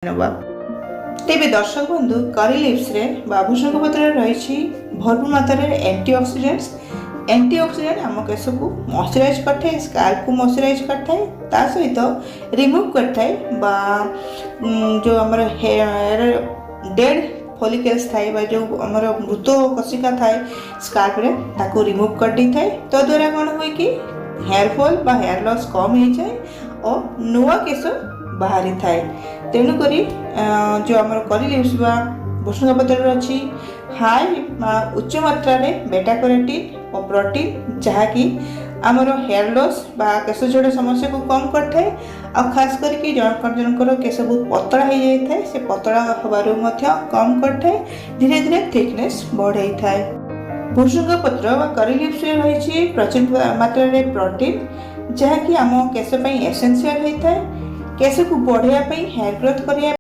तेबे दर्शक बंधु करी लिव्स रे भृषंग पत्र रही भरपूर मात्रा एंटीऑक्सीडेंट आम केश को मॉइस्चराइज करते स्काल्प को मॉइस्चराइज करता है ता सहित रिमूव करता है जो आमर हेयर डेड फॉलिकल्स थाए बा जो आमर मृत कशिका थाए स्काल्प रे ताको रिमूव कर दी थाए तो द्वारा कौन हुए कि हेयर फॉल बा हेयर लॉस कम हो जाए और नुआ केश बाहरी थाए। तेणुक जो आम करी लिव्स बा भृषंग पत्र अच्छी हाई उच्च मात्रा रे बेटा कैरोटीन और प्रोटीन जहाँकि आमर हेयर लॉस बा केश झड़ समस्या को कम करता है और खास करके जनकर केश बहुत पतला हो जाए से पतला हबार कम करता है धीरे धीरे थिकनेस बढ़े थाए। भृषंग पत्र बा करी लिव्स रही प्रचुर मात्रा रे प्रोटीन जहाँकि आम केश एसेंशियल होता है केश को बढ़ाई हेयर ग्रोथ करने